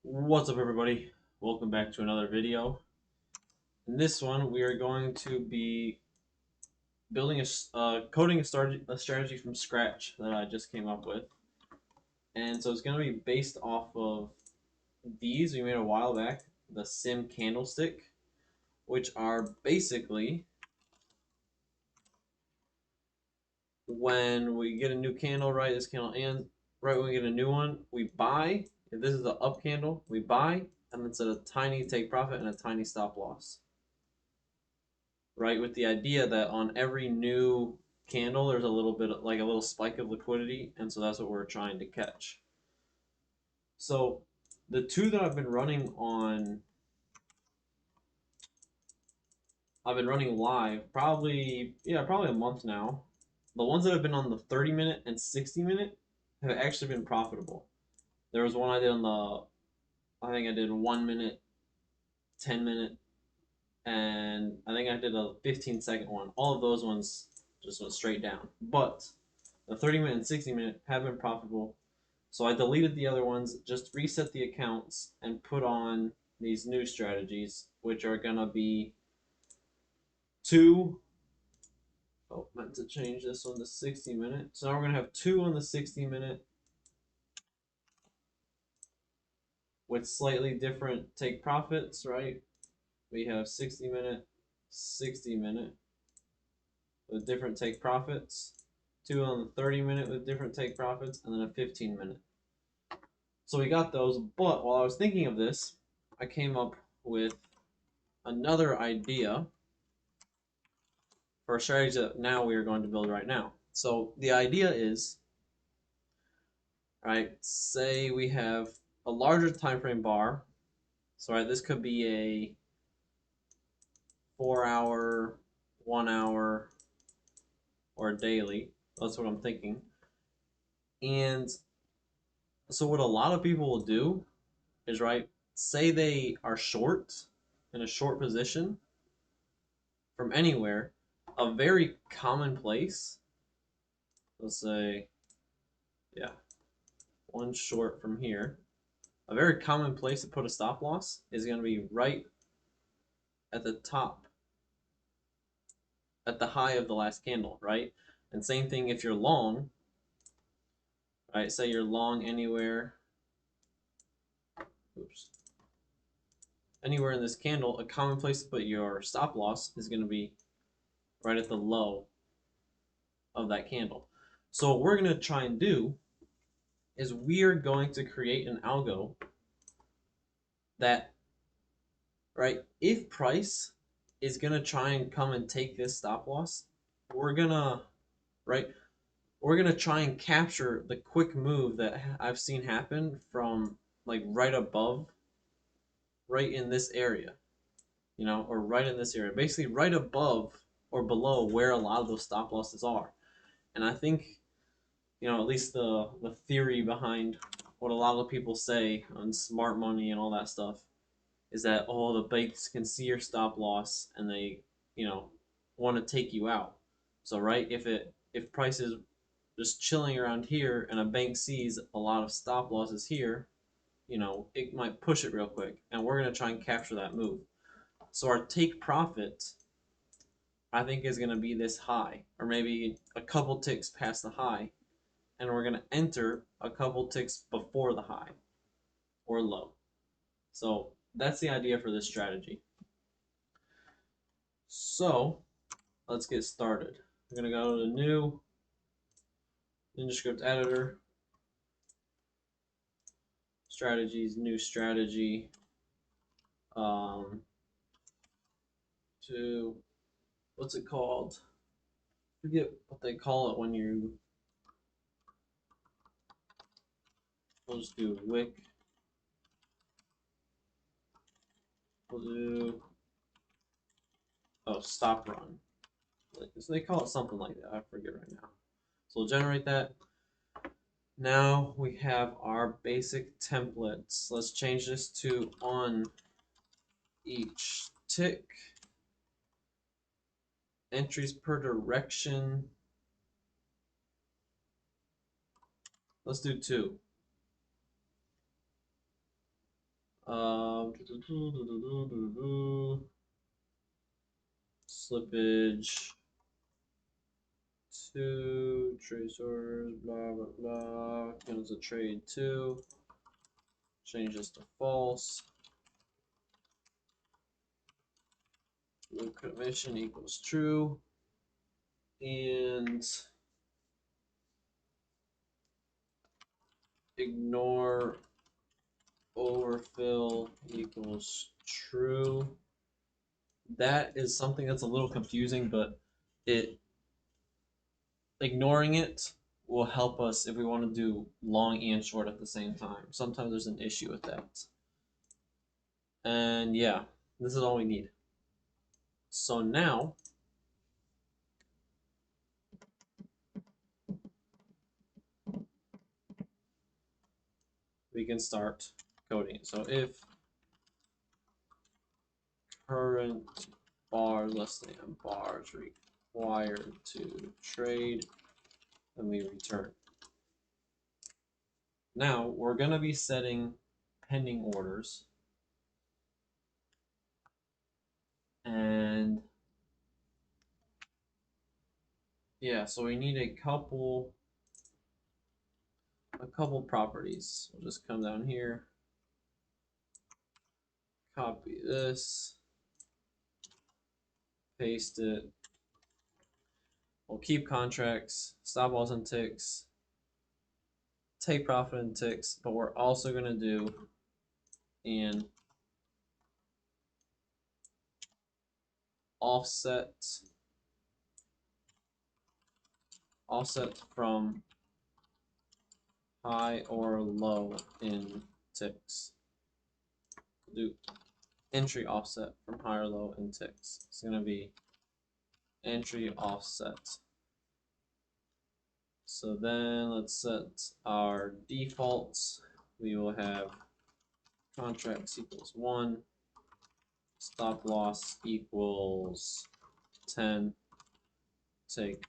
What's up, everybody? Welcome back to another video. In this one, we are going to be building coding a strategy from scratch that I just came up with. And so it's going to be based off of these we made a while back, the sim candlestick, which are basically when we get a new candle, right? This candle ends, right when we get a new one, we buy. If this is the up candle, we buy, and then set a tiny take profit and a tiny stop loss. Right? With the idea that on every new candle, there's a little bit like a little spike of liquidity, and so that's what we're trying to catch. So the two that I've been running live probably a month now. The ones that have been on the 30-minute and 60-minute have actually been profitable. There was one I did on I think I did 1 minute, 10 minute, and I think I did a 15-second one. All of those ones just went straight down. But the 30-minute and 60-minute have been profitable. So I deleted the other ones, just reset the accounts, and put on these new strategies, which are going to be two. Oh, meant to change this one to 60-minute. So now we're going to have two on the 60-minute with slightly different take profits, right? We have 60-minute, 60-minute with different take profits, two on the 30-minute with different take profits, and then a 15-minute. So we got those, but while I was thinking of this, I came up with another idea for a strategy that now we are going to build right now. So the idea is, right, say we have a larger time frame bar. So right, this could be a 4-hour, 1 hour, or a daily. That's what I'm thinking. And so what a lot of people will do is, right, say they are short in a short position from anywhere, a very common place, let's say, yeah, one short from here, a very common place to put a stop loss is going to be right at the top, at the high of the last candle, right? And same thing if you're long, right? Say you're long anywhere, oops, anywhere in this candle, a common place to put your stop loss is going to be right at the low of that candle. So what we're going to try and do is we are going to create an algo that, right, if price is going to try and come and take this stop loss, we're going to, right, we're going to try and capture the quick move that I've seen happen from like right above, right in this area, or right in this area, basically right above or below where a lot of those stop losses are. And I think, at least the theory behind what a lot of people say on smart money and all that stuff is that, oh, the banks can see your stop loss and they, want to take you out. So right, if price is just chilling around here and a bank sees a lot of stop losses here, it might push it real quick, and we're going to try and capture that move. So our take profit, I think, is going to be this high, or maybe a couple ticks past the high, and we're going to enter a couple ticks before the high or low. So that's the idea for this strategy. So let's get started. I'm going to go to new NinjaScript editor, strategies, new strategy, to, what's it called? I forget what they call it when we'll just do wick. We'll do, stop run. So they call it something like that. I forget right now. So we'll generate that. Now we have our basic templates. Let's change this to on each tick. Entries per direction. Let's do 2. Slippage 2, trade orders, blah blah blah. Comes a trade 2. Change this to false. Loop commission equals true. And ignore overfill equals true. That is something that's a little confusing, but ignoring it will help us if we want to do long and short at the same time. Sometimes there's an issue with that. And yeah, this is all we need. So now we can start coding. So if current bar less than bars required to trade, then we return. Now we're going to be setting pending orders. And yeah, so we need a couple properties. We'll just come down here, copy this, paste it. We'll keep contracts, stop loss and ticks, take profit and ticks, but we're also going to do an offset from high or low in ticks. Do entry offset from high or low in ticks. It's going to be entry offset. So then let's set our defaults. We will have contracts equals 1, stop loss equals 10, take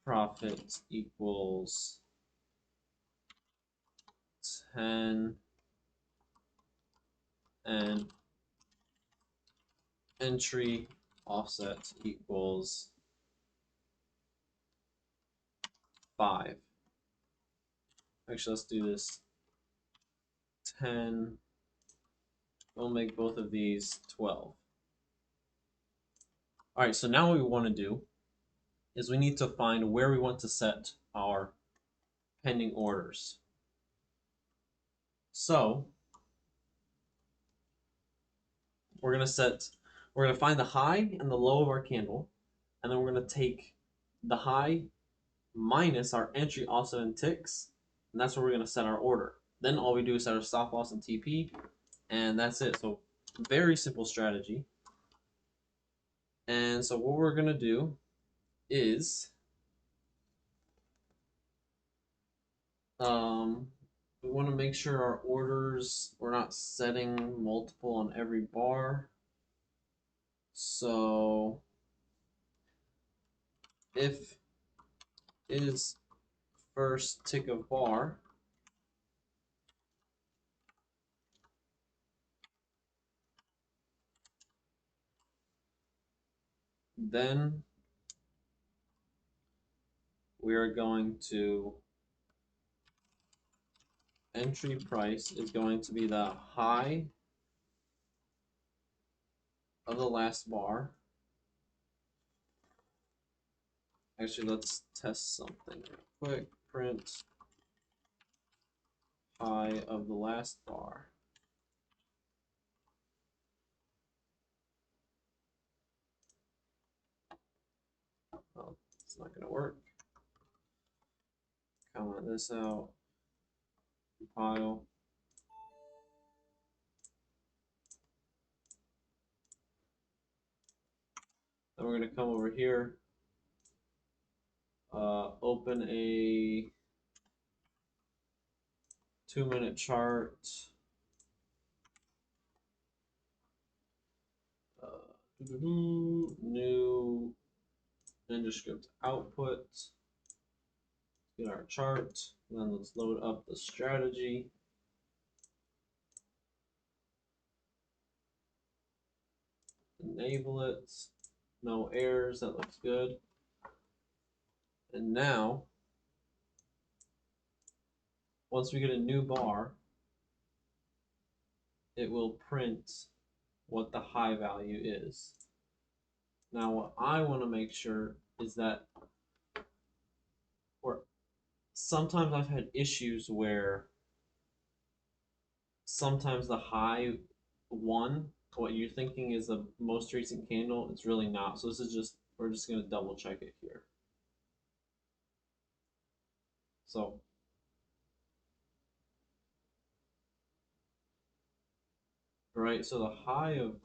profit equals 10, and entry offset equals 5. Actually, let's do this 10. We'll make both of these 12. All right, so now what we want to do is we need to find where we want to set our pending orders. So we're going to find the high and the low of our candle, and then we're going to take the high minus our entry offset and ticks, and that's where we're going to set our order. Then all we do is set our stop loss and TP, and that's it. So very simple strategy. And so what we're going to do is we want to make sure our orders, we're not setting multiple on every bar. So if is first tick of bar, then we are going to entry price is going to be the high of the last bar. Actually, let's test something real quick. Print high of the last bar. Oh, it's not going to work. Comment this out. Compile. Then we're going to come over here, open a 2-minute chart. New ninja script output. Get our chart. And then let's load up the strategy. enable it. No errors, that looks good. And now, once we get a new bar, it will print what the high value is. Now what I want to make sure is that, or sometimes I've had issues where sometimes the high one, what you're thinking is the most recent candle, it's really not. So this is just, we're just going to double check it here. So right, so the high of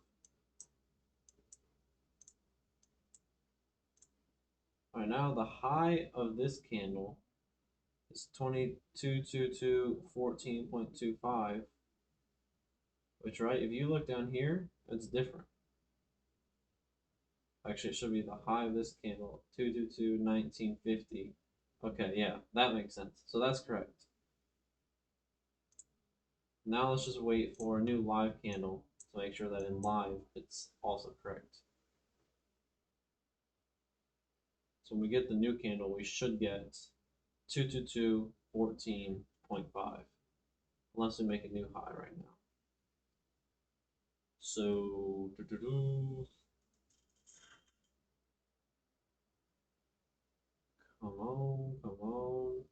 right now, the high of this candle is 2222.14.25, which, right, if you look down here, it's different. Actually, it should be the high of this candle, 222.1950. Okay, yeah, that makes sense. So that's correct. Now let's just wait for a new live candle to make sure that in live it's also correct. So when we get the new candle, we should get 222.14.5, unless we make a new high right now. So come on, come on.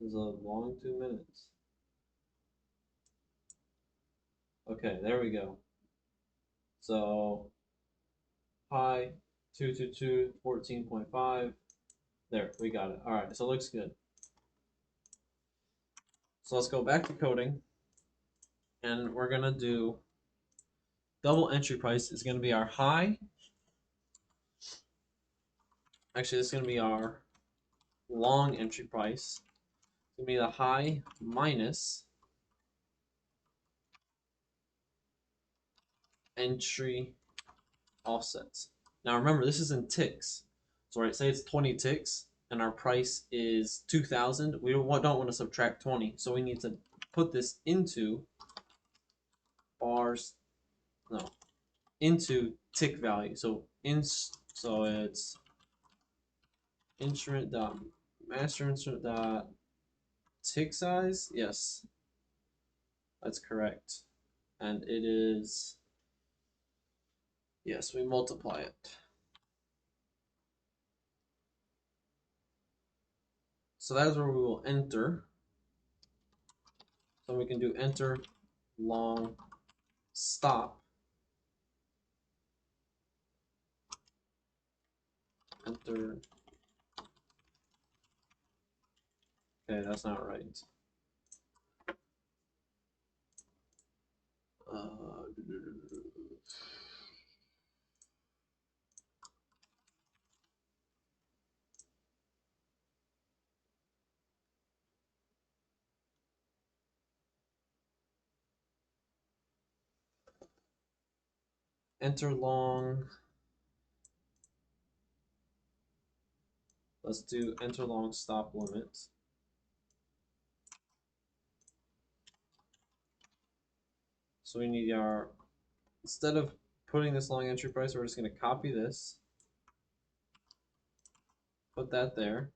This is a long 2 minutes. Okay, there we go. So high 222.14.5. There, we got it. All right, so it looks good. So let's go back to coding, and we're gonna do double entry price is gonna be our high. Actually, this is gonna be our long entry price. It's gonna be the high minus entry offsets. Now remember, this is in ticks. So right, say it's 20 ticks and our price is 2,000. We don't want to subtract 20, so we need to put this into bars, no, into tick value. So it's instrument dot master instrument dot tick size. Yes, that's correct, and it is, yes, we multiply it. So that is where we will enter. So we can do enter long stop, enter. Okay, that's not right. Enter long. Let's do enter long stop limit. So we need our, instead of putting this long entry price, we're just going to copy this, put that there.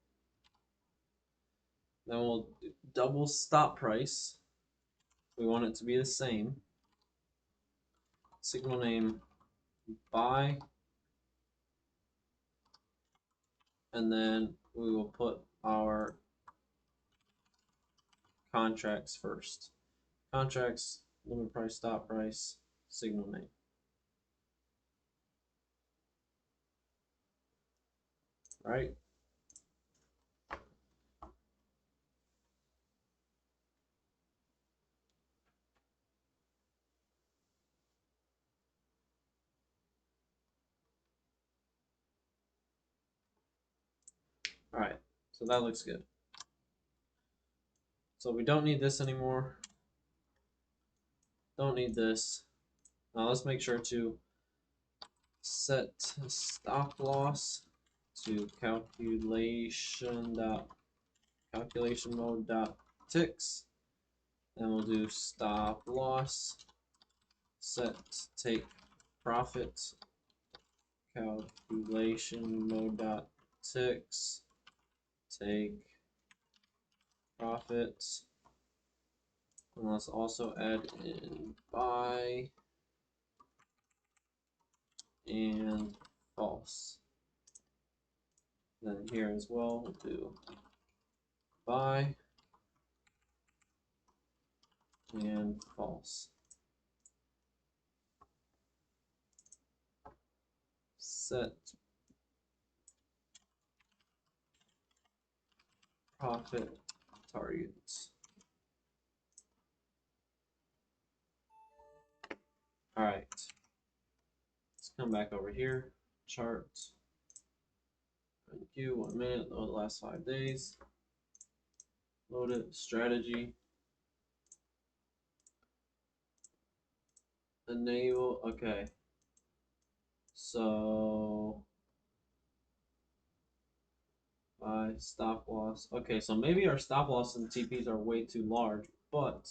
Then we'll do double stop price. We want it to be the same. Signal name buy, and then we will put our contracts first. Contracts, limit price, stop price, signal name. Right? All right, so that looks good. So we don't need this anymore. Don't need this. Now let's make sure to set stop loss to calculation mode dot ticks. Then we'll do stop loss, set take profit, calculation mode dot ticks, take profit. And let's also add in buy and false. Then here as well, we'll do buy and false. Set profit targets. All right, let's come back over here, chart, queue, 1 minute, load the last 5 days, load it, strategy, enable, okay, so by stop loss, okay, so maybe our stop loss and TPs are way too large, but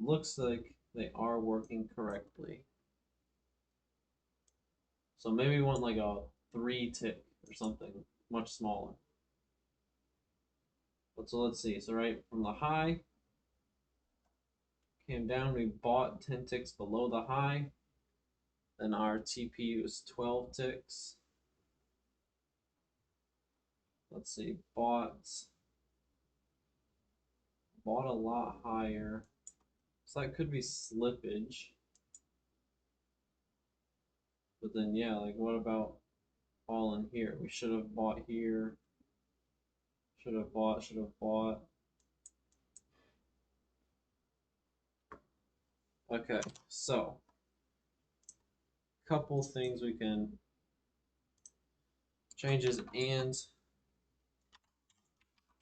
looks like they are working correctly. So maybe we want like a 3 tick or something much smaller. But so let's see. So right from the high, came down, we bought 10 ticks below the high. Then our TP was 12 ticks. Let's see, bought a lot higher. So that could be slippage. But then yeah, like what about all in here? We should have bought here. Should have bought. Okay, so couple things we can changes and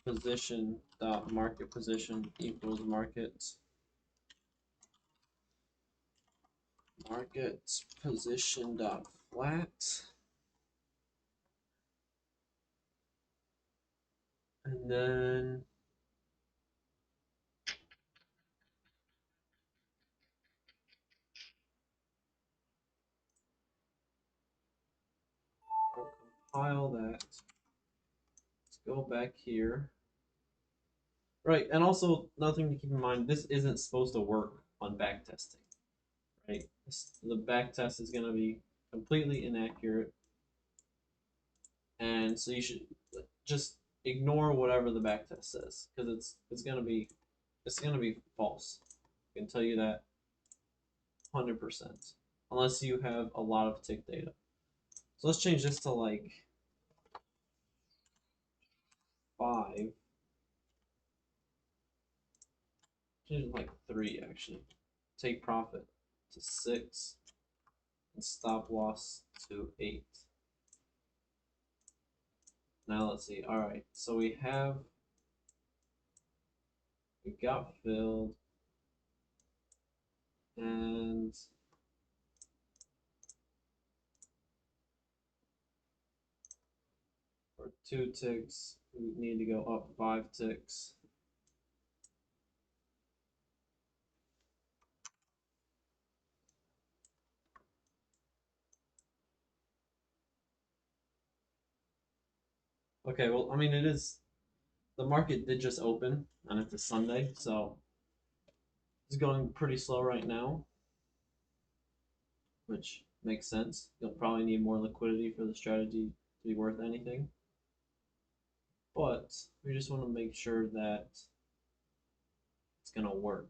position dot market position equals market position dot flat, and then we'll compile that. Let's go back here. Right, and also nothing to keep in mind, this isn't supposed to work on back testing. Right? The back test is going to be completely inaccurate, and so you should just ignore whatever the back test says, because it's going to be false. I can tell you that 100%, unless you have a lot of tick data. So let's change this to like 5. Change it to like 3 actually. Take profit to 6 and stop loss to 8. Now let's see. All right, so we got filled, and for 2 ticks, we need to go up 5 ticks. Okay, well, I mean, the market did just open, and it's a Sunday, so it's going pretty slow right now, which makes sense. You'll probably need more liquidity for the strategy to be worth anything. But we just want to make sure that it's going to work.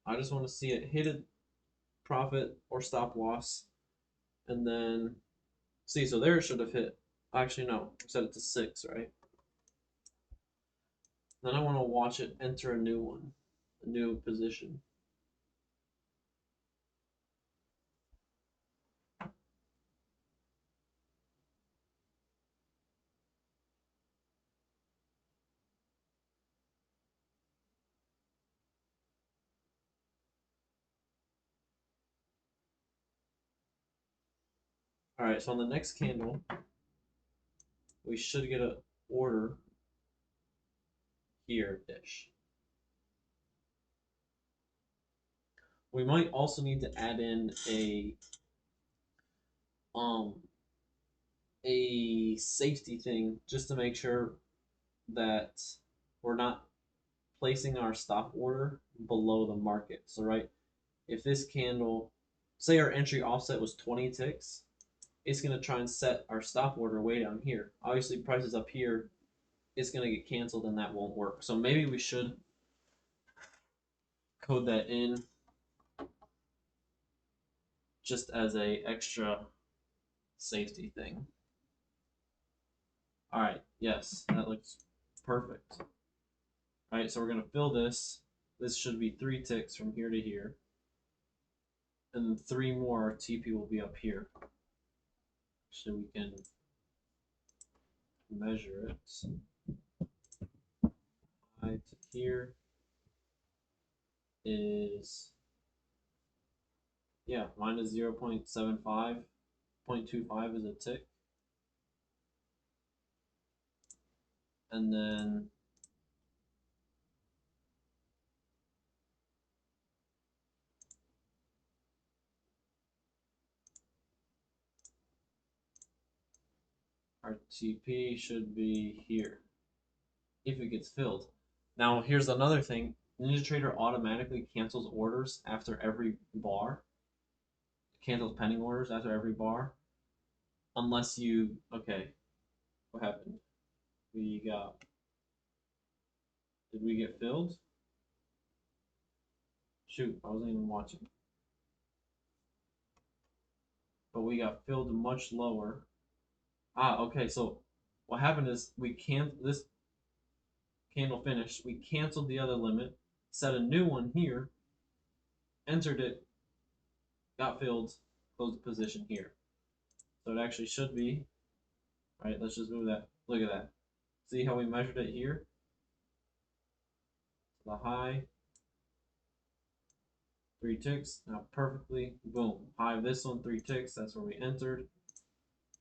I just want to see it hit a profit or stop loss, and then see, so there it should have hit. Actually, no, we set it to 6, right? Then I want to watch it enter a new one, a new position. All right, so on the next candle, we should get an order here-ish. We might also need to add in a safety thing just to make sure that we're not placing our stop order below the market. So right, if this candle, say our entry offset was 20 ticks, it's going to try and set our stop order way down here. Obviously prices up here, it's going to get canceled and that won't work. So maybe we should code that in just as a extra safety thing. All right, yes, that looks perfect. All right, so we're going to fill this. This should be 3 ticks from here to here. And then 3 more TP will be up here. So we can measure it. High to here is, yeah, minus 0.75. 0.25 is a tick. And then our TP should be here if it gets filled. Now here's another thing. NinjaTrader automatically cancels orders after every bar. Cancels pending orders after every bar. Unless you, okay, what happened? We got, did we get filled? Shoot, I wasn't even watching. But we got filled much lower. Ah, okay, so what happened is this candle finished, we canceled the other limit, set a new one here, entered it, got filled, closed the position here. So it actually should be, right, let's just move that, look at that. See how we measured it here? The high, 3 ticks, now perfectly, boom. High of this one, 3 ticks, that's where we entered.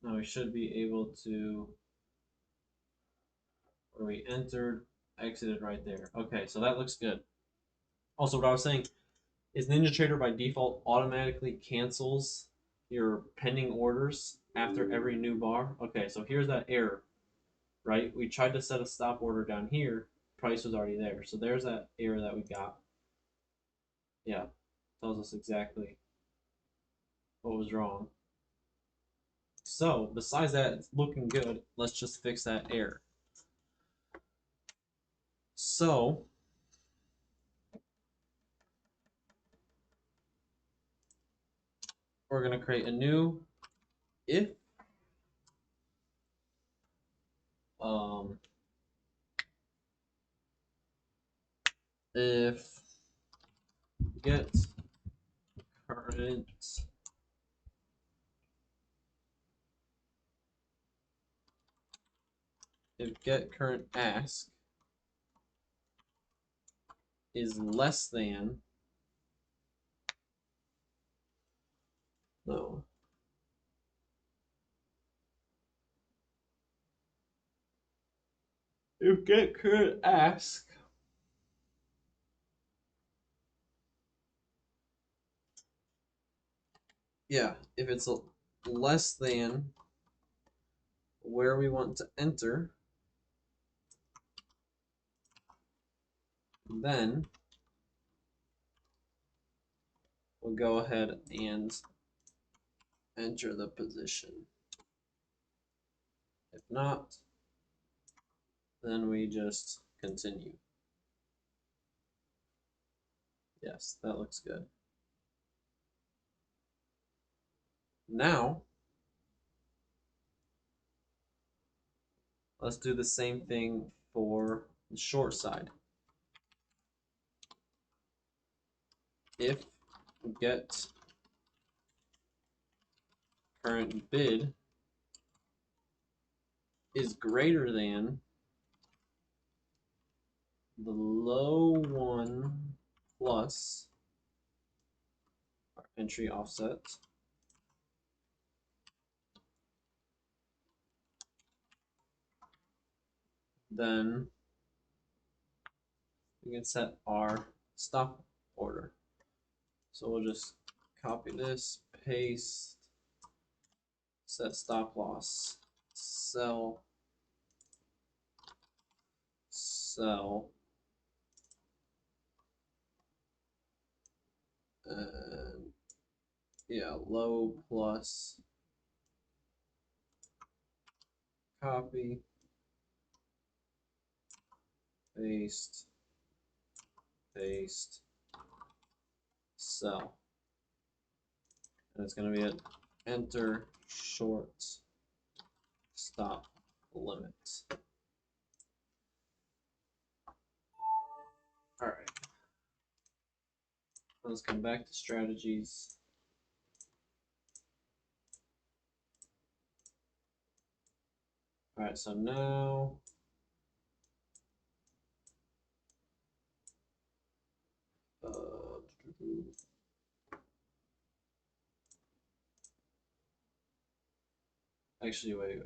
Now we should be able to, where we entered, exited right there. Okay, so that looks good. Also, what I was saying is NinjaTrader by default automatically cancels your pending orders after every new bar. Okay, so here's that error, right? We tried to set a stop order down here, price was already there. So there's that error that we got. Yeah, tells us exactly what was wrong. So besides that, it's looking good. Let's just fix that error. So we're going to create a new if if get current ask is less than, no, if get current ask yeah, if it's less than where we want to enter, then we'll go ahead and enter the position. If not, then we just continue. Yes, that looks good. Now, let's do the same thing for the short side. If get current bid is greater than the low one plus our entry offset then we can set our stop order. So we'll just copy this, paste, set stop loss, sell, sell, and yeah, low plus copy, paste, paste, sell. And it's going to be at enter short stop limit. All right. Let's come back to strategies. All right, so now actually, wait.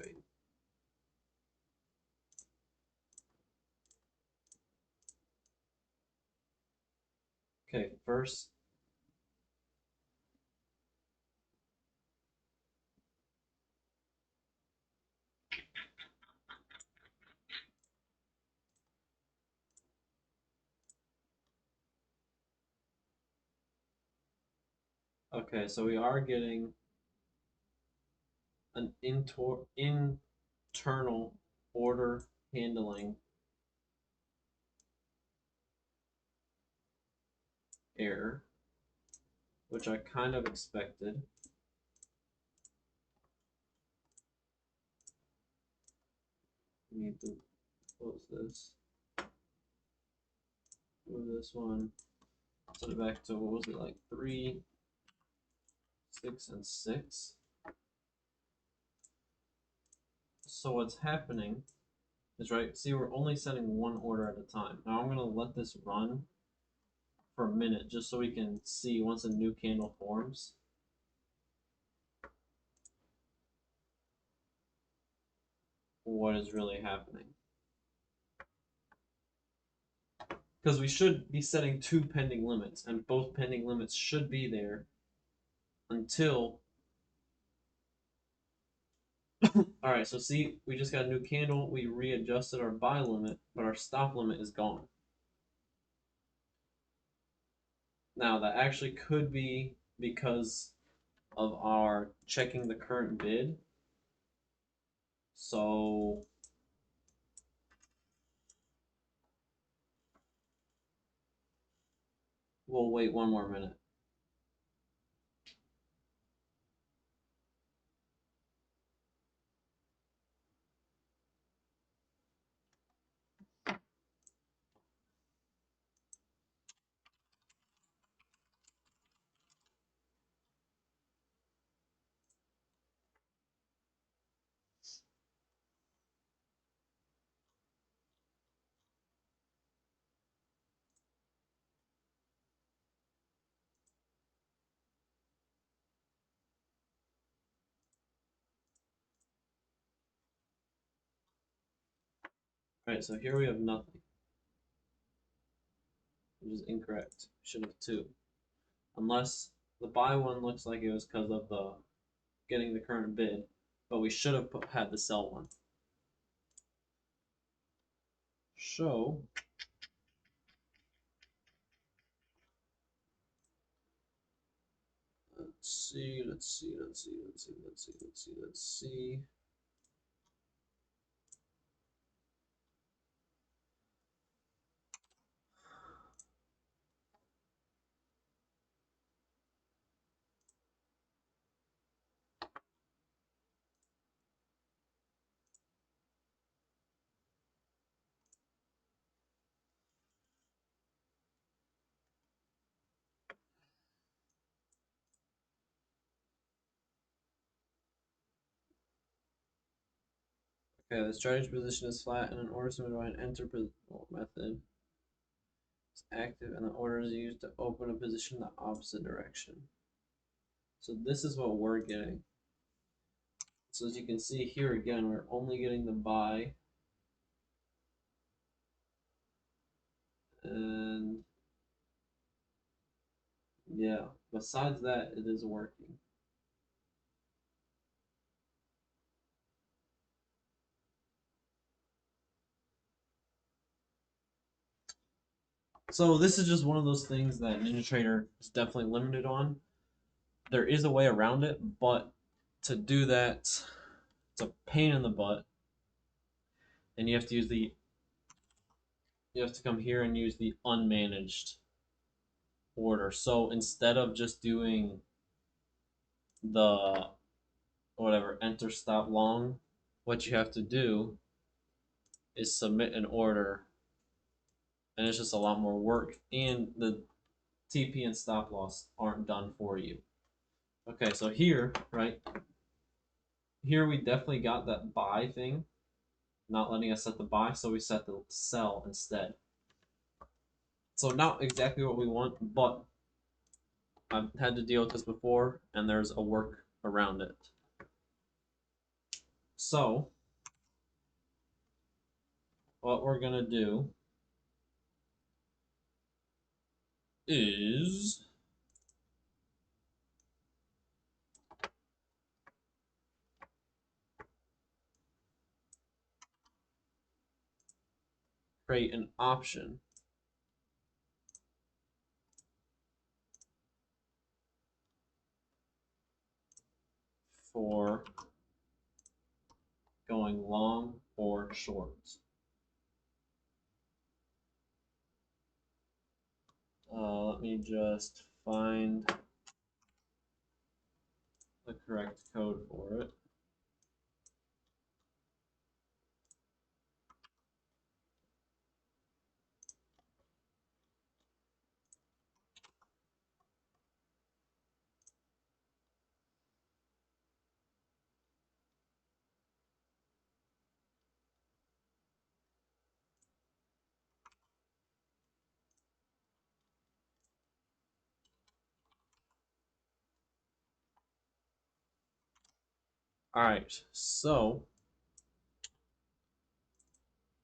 Okay, first, okay, so we are getting an internal order handling error, which I kind of expected. We need to close this, move this one, set it back to, what was it, like 3, 6, and 6. So what's happening is, right, see, we're only setting one order at a time. Now I'm going to let this run for a minute just so we can see once a new candle forms. What is really happening. Because we should be setting 2 pending limits, and both pending limits should be there until... Alright, so see, we just got a new candle, we readjusted our buy limit, but our stop limit is gone. Now, that actually could be because of our checking the current bid. So we'll wait one more minute. Alright, so here we have nothing, which is incorrect. We should have 2. Unless the buy one looks like it was because of the getting the current bid, but we should have had the sell one. So let's see. Okay, the strategy position is flat, and an order submitted by an enter method is active, and the order is used to open a position in the opposite direction. So this is what we're getting. So as you can see here again, we're only getting the buy And yeah, besides that, it is working. So this is just one of those things that NinjaTrader is definitely limited on. There is a way around it, but to do that, it's a pain in the butt. And you have to use you have to come here and use the unmanaged order. So instead of just doing the whatever enter stop long, what you have to do is submit an order, and it's just a lot more work, and the TP and stop loss aren't done for you. Okay, so here, right here, we definitely got that buy thing not letting us set the buy, so we set the sell instead. So not exactly what we want, but I've had to deal with this before, and there's a work around it. So what we're gonna do is create an option for going long or short. Let me just find the correct code for it. All right, so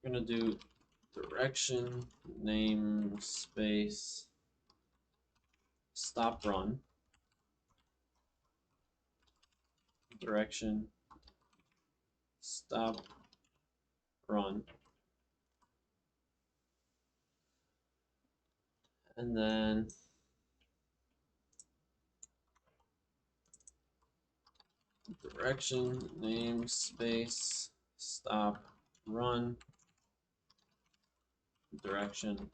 we're gonna do direction namespace stop run direction stop run, and then direction namespace stop run direction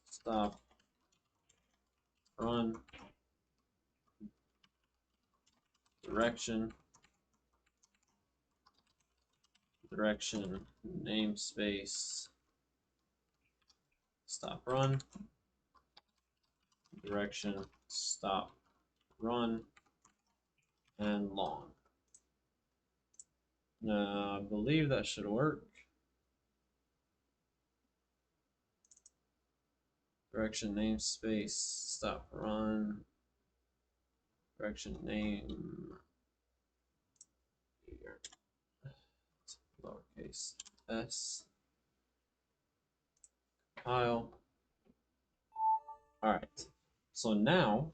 stop run direction namespace stop run direction stop run and long. Now I believe that should work. Direction namespace stop run direction name here, lowercase s compile. All right, so now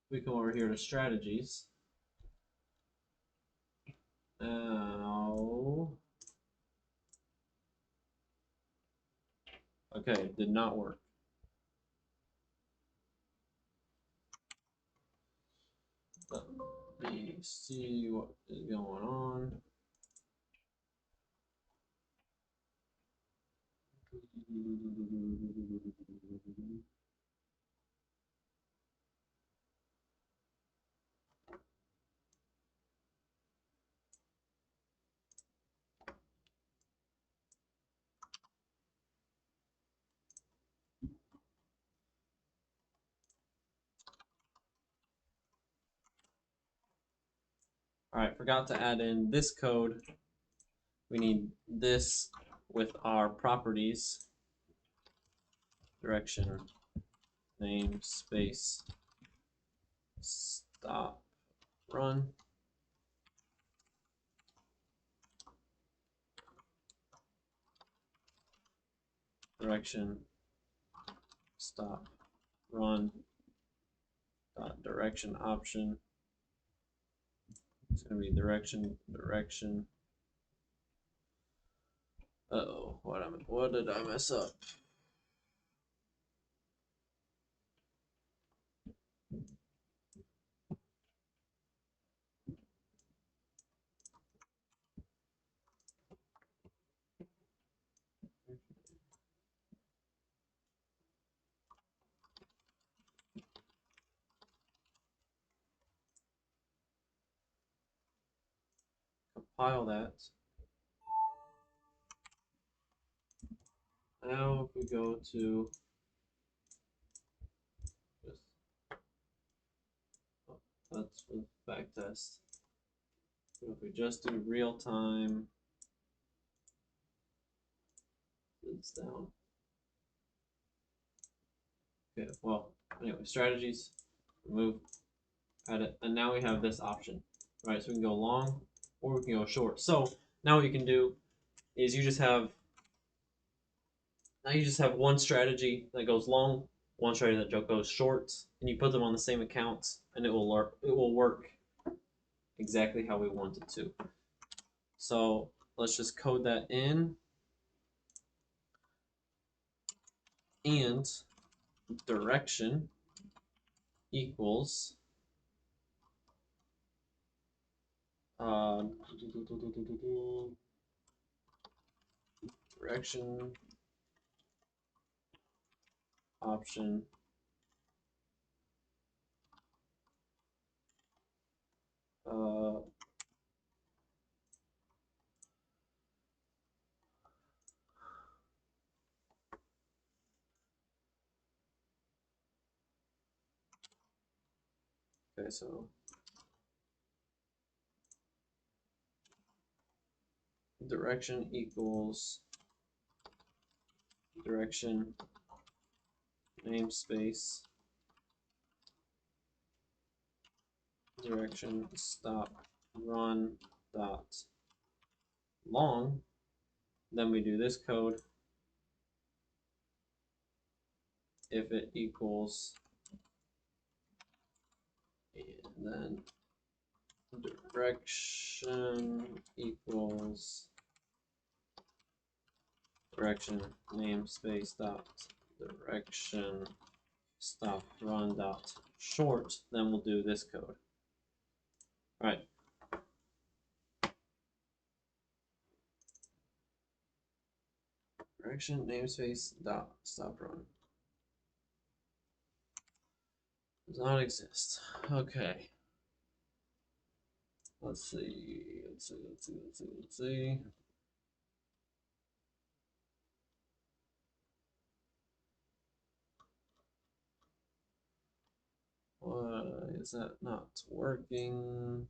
we come over here to strategies. Now, okay, did not work. Let me see what is going on. All right, forgot to add in this code. We need this with our properties. Direction namespace stop run. direction stop run dot direction option. It's going to be direction. Uh-oh, what did I mess up? Compile that. Now if we go to just, oh, that's for the back test. So if we just do real time, it's down. Okay, well, anyway, strategies, remove, edit, and now we have this option, right? So we can go long or we can go short. So now what you can do is you just have one strategy that goes long, one strategy that goes short, and you put them on the same accounts, and it will work exactly how we want it to. So let's just code that in, and direction equals direction option okay, so direction equals direction namespace direction stop run dot long. Then we do this code if it equals, and then direction equals direction namespace dot direction stop run dot short. Then we'll do this code. All right. Direction namespace dot stop run does not exist. Okay. Let's see. Why is that not working?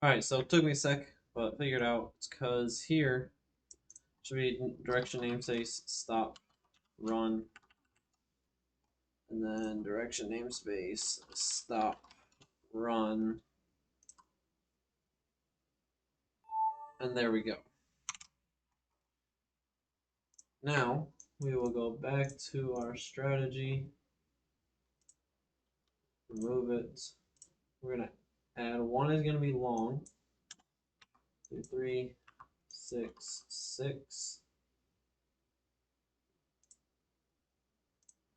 All right, so it took me a sec, but figured out it's because here should be direction namespace stop run, and then direction namespace stop run, and there we go. Now we will go back to our strategy, remove it. We're gonna add one is gonna be long, 2, 3, 6, 6,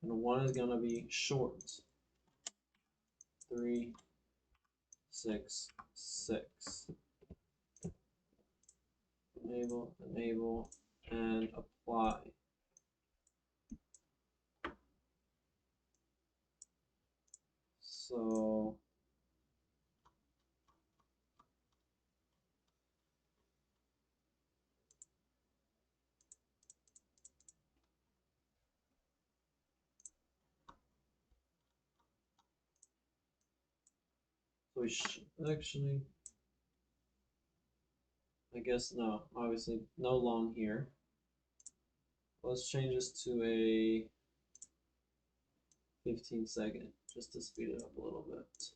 and one is gonna be short, 3, 6, 6. Enable, and apply. So We should actually, I guess no, obviously no long here. Let's change this to a 15-second just to speed it up a little bit.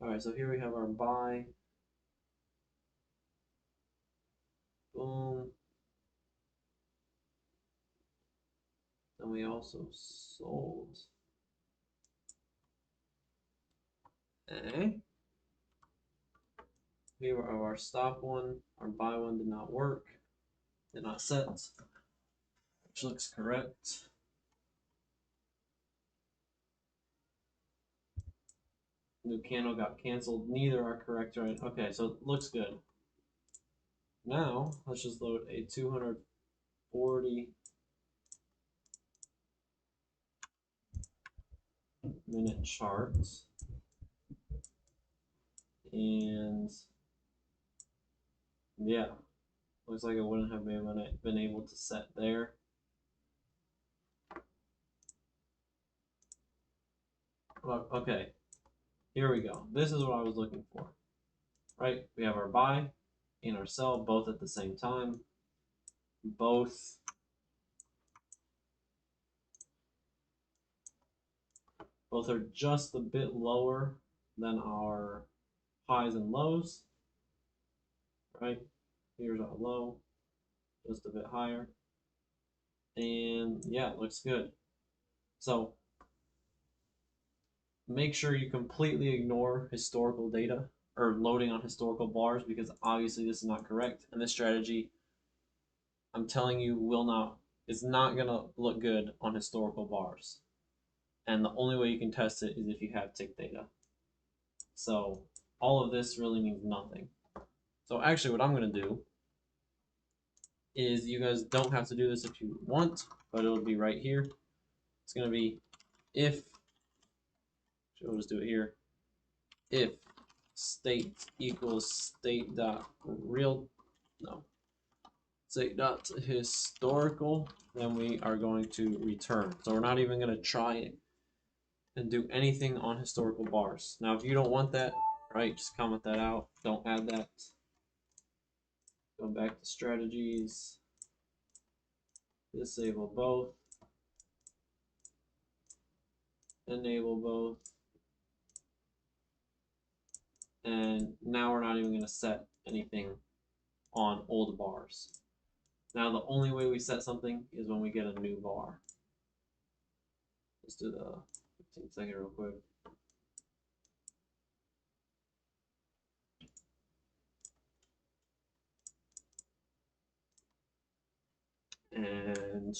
All right, so here we have our buy. Boom. Then we also sold. Okay. Here are our stop one. Our buy one did not work. Did not set. Which looks correct. New candle got canceled. Neither are correct, right? Okay, so it looks good. Now, let's just load a 240 minute chart. And yeah, looks like it wouldn't have been able to set there. Well, okay, here we go. This is what I was looking for, right? We have our buy and our sell both at the same time. Both are just a bit lower than our highs and lows, right? Here's our low, just a bit higher. And yeah, it looks good. So make sure you completely ignore historical data or loading on historical bars, because obviously this is not correct. And this strategy, I'm telling you, it's not gonna look good on historical bars. And the only way you can test it is if you have tick data. So all of this really means nothing. So actually what I'm gonna do is, you guys don't have to do this if you want, but it'll be right here. It's gonna be if, we'll just do it here, if state equals state dot historical, then we are going to return. So we're not even going to try and do anything on historical bars. Now, if you don't want that, right, just comment that out. Don't add that. Go back to strategies. Disable both. Enable both. And now we're not even going to set anything on old bars. Now the only way we set something is when we get a new bar. Let's do the 15-second real quick. And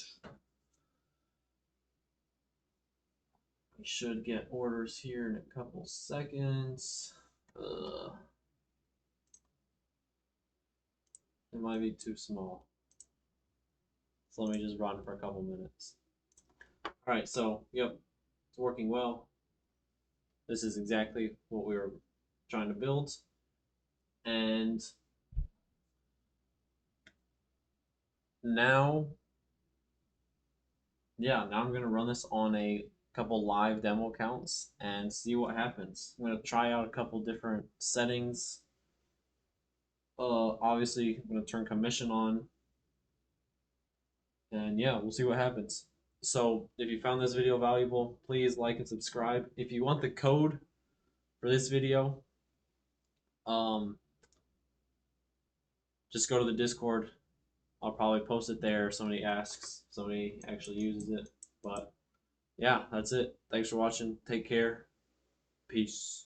we should get orders here in a couple seconds. It might be too small. So let me just run for a couple minutes. All right, so yep, it's working well. This is exactly what we were trying to build. And now, yeah, now I'm going to run this on a couple live demo accounts and see what happens. I'm going to try out a couple different settings. Obviously, I'm going to turn commission on. And yeah, we'll see what happens. So if you found this video valuable, please like and subscribe. If you want the code for this video, just go to the Discord. I'll probably post it there if somebody asks, somebody actually uses it. But yeah, that's it. Thanks for watching. Take care. Peace.